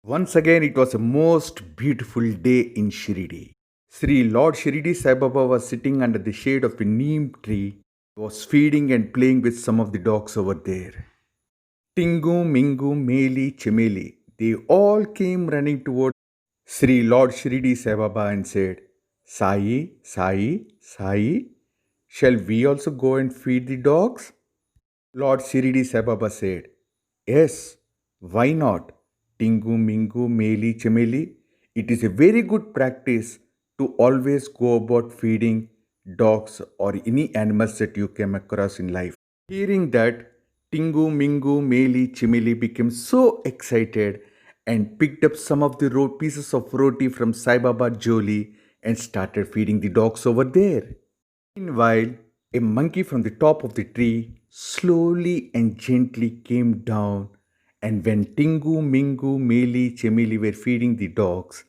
Once again, it was a most beautiful day in Shiridi. Sri Lord Shiridi Sai Baba was sitting under the shade of a neem tree. He was feeding and playing with some of the dogs over there. Tingu, Mingu, Meli, Chemeli. They all came running toward Sri Lord Shiridi Sai Baba and said, Sai, Sai, Sai, shall we also go and feed the dogs? Lord Shiridi Sai Baba said, Yes, why not? Tingu, Mingu, Meli, Chemeli. It is a very good practice to always go about feeding dogs or any animals that you came across in life. Hearing that, Tingu, Mingu, Meli, Chimeli became so excited and picked up some of the pieces of roti from Sai Baba Joli and started feeding the dogs over there. Meanwhile, a monkey from the top of the tree slowly and gently came down, and when Tingu, Mingu, Meli, Chemeli were feeding the dogs,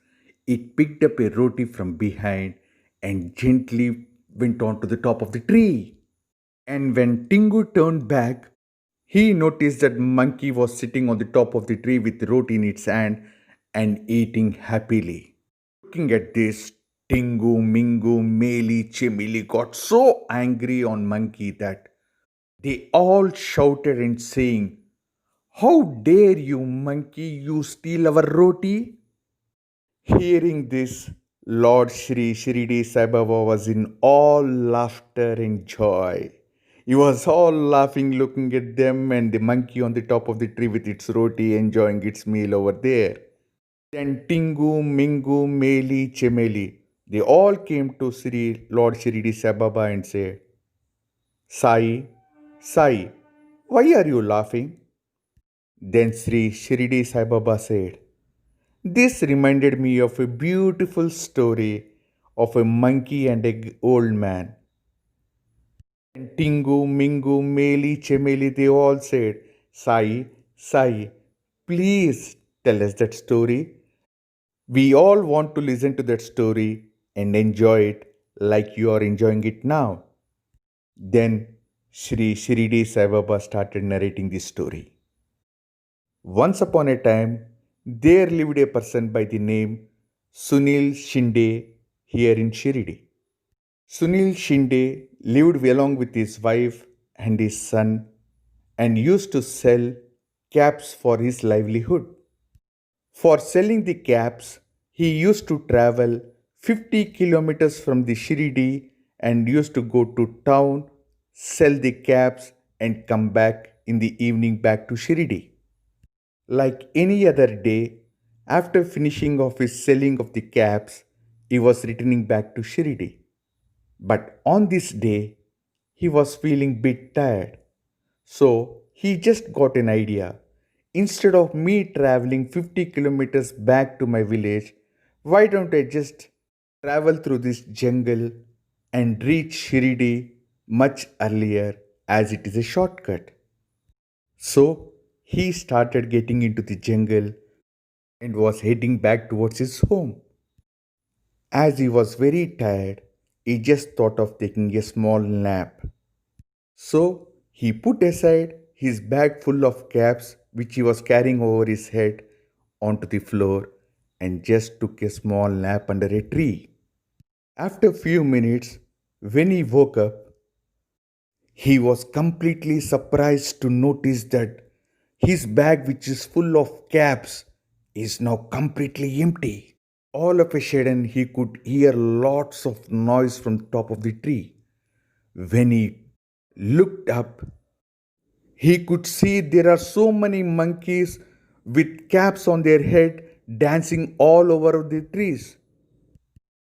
it picked up a roti from behind and gently went on to the top of the tree. And when Tingu turned back, he noticed that monkey was sitting on the top of the tree with roti in its hand and eating happily. Looking at this, Tingu, Mingu, Meli, Chimili got so angry on Monkey that they all shouted and saying, How dare you, Monkey, you steal our roti? Hearing this, Lord Shiridi Sai Baba was in all laughter and joy. He was all laughing, looking at them and the monkey on the top of the tree with its roti enjoying its meal over there. Then Tingu, Mingu, Meli, Chemeli, they all came to Sri Lord Shiridi Sai Baba and said, Sai, Sai, why are you laughing? Then Sri Shiridi Sai Baba said, This reminded me of a beautiful story of a monkey and an old man. And Tingu, Mingu, Meli, Chemeli, they all said, Sai, Sai, please tell us that story. We all want to listen to that story and enjoy it like you are enjoying it now. Then Sri Shiridi Sai Baba started narrating this story. Once upon a time, there lived a person by the name Sunil Shinde here in Shiridi. Sunil Shinde lived along with his wife and his son and used to sell caps for his livelihood. For selling the caps, he used to travel 50 kilometers from the Shiridi and used to go to town, sell the caps, and come back in the evening back to Shiridi. Like any other day, after finishing off his selling of the caps, he was returning back to Shiridi. But on this day, he was feeling bit tired. So he just got an idea. Instead of me traveling 50 kilometers back to my village, why don't I just travel through this jungle and reach Shiridi much earlier as it is a shortcut? So he started getting into the jungle and was heading back towards his home. As he was very tired, he just thought of taking a small nap. So he put aside his bag full of caps which he was carrying over his head onto the floor and just took a small nap under a tree. After a few minutes, when he woke up, he was completely surprised to notice that his bag, which is full of caps, is now completely empty. All of a sudden, he could hear lots of noise from the top of the tree. When he looked up, he could see there are so many monkeys with caps on their head dancing all over the trees.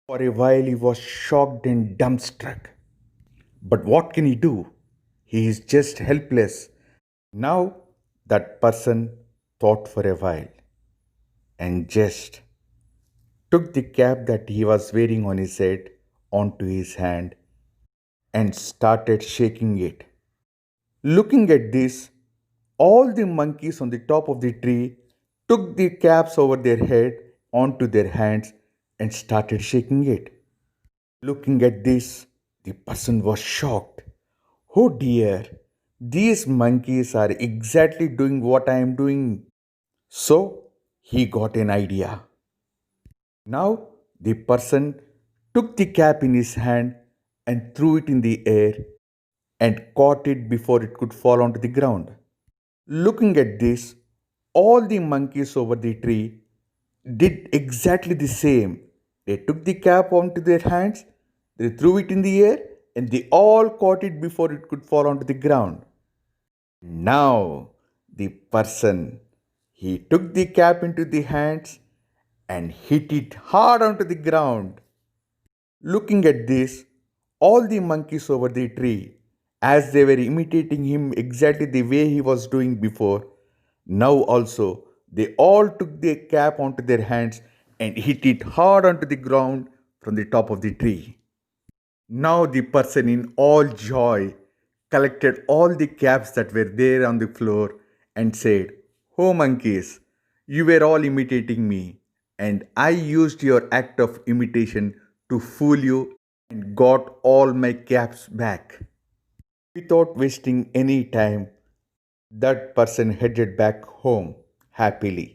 For a while, he was shocked and dumbstruck. But what can he do? He is just helpless. Now, that person thought for a while and just took the cap that he was wearing on his head onto his hand and started shaking it. Looking at this, all the monkeys on the top of the tree took the caps over their head onto their hands and started shaking it. Looking at this, the person was shocked. Oh dear, these monkeys are exactly doing what I am doing. So he got an idea. Now the person took the cap in his hand and threw it in the air and caught it before it could fall onto the ground. Looking at this, all the monkeys over the tree did exactly the same. They took the cap onto their hands, they threw it in the air, and they all caught it before it could fall onto the ground. Now, the person, he took the cap into the hands and hit it hard onto the ground. Looking at this, all the monkeys over the tree, as they were imitating him exactly the way he was doing before, now also they all took their cap onto their hands and hit it hard onto the ground from the top of the tree. Now the person in all joy collected all the caps that were there on the floor and said, "Oh monkeys, you were all imitating me, and I used your act of imitation to fool you and got all my caps back." Without wasting any time, that person headed back home happily.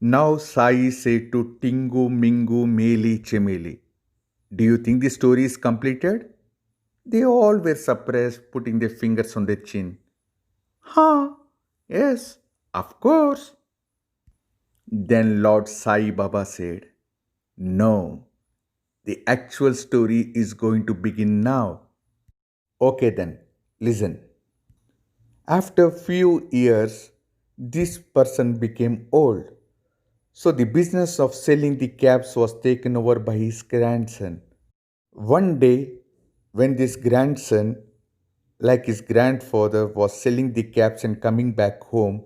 Now Sai said to Tingu Mingu Meli Chemeli, "Do you think the story is completed?" They all were surprised, putting their fingers on their chin. Huh? Yes, of course. Then Lord Sai Baba said, "No, the actual story is going to begin now." Okay, then, listen. After few years, this person became old. So the business of selling the caps was taken over by his grandson. One day, when this grandson, like his grandfather, was selling the caps and coming back home,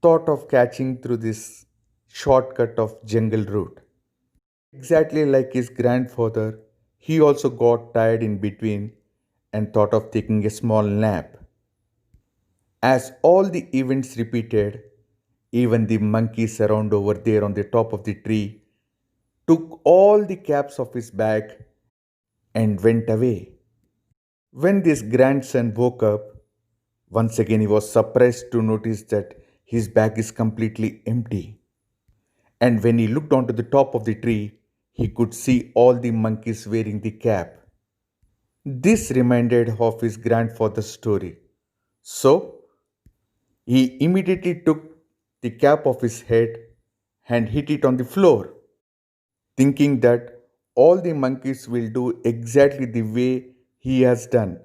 thought of catching through this shortcut of jungle route. Exactly like his grandfather, he also got tired in between and thought of taking a small nap. As all the events repeated, even the monkeys around over there on the top of the tree took all the caps of his bag and went away. When this grandson woke up, once again he was surprised to notice that his bag is completely empty. And when he looked onto the top of the tree, he could see all the monkeys wearing the cap. This reminded of his grandfather's story. So he immediately took the cap off his head and hit it on the floor, thinking that all the monkeys will do exactly the way he has done,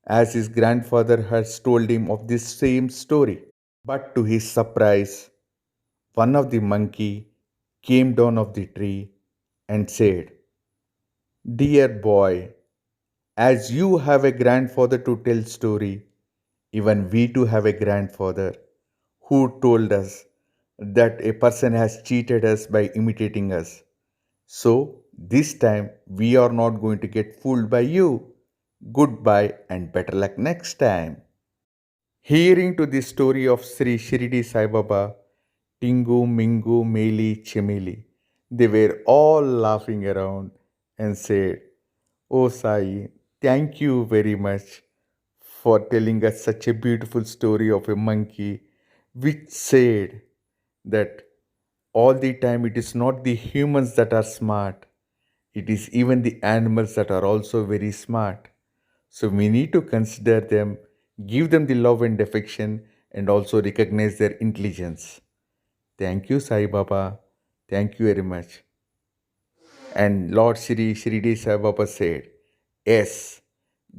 as his grandfather has told him of this same story. But to his surprise, one of the monkey came down off the tree and said, "Dear boy, as you have a grandfather to tell story, even we too have a grandfather who told us that a person has cheated us by imitating us. So this time we are not going to get fooled by you. Goodbye and better luck next time." Hearing to the story of Sri Shiridi Sai Baba, Tingu, Mingu, Meli, Chemeli, they were all laughing around and said, "Oh Sai, thank you very much for telling us such a beautiful story of a monkey which said that all the time it is not the humans that are smart, it is even the animals that are also very smart. So we need to consider them, give them the love and affection, and also recognize their intelligence." Thank you, Sai Baba. Thank you very much. And Lord Shiridi Sai Baba said, "Yes,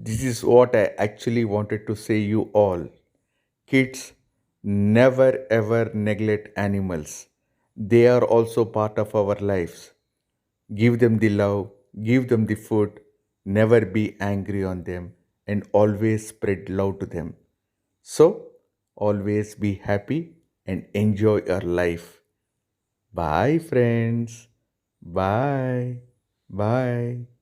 this is what I actually wanted to say you all. Kids, never ever neglect animals. They are also part of our lives. Give them the love, give them the food, never be angry on them, and always spread love to them. So, always be happy and enjoy your life. Bye, friends. Bye. Bye.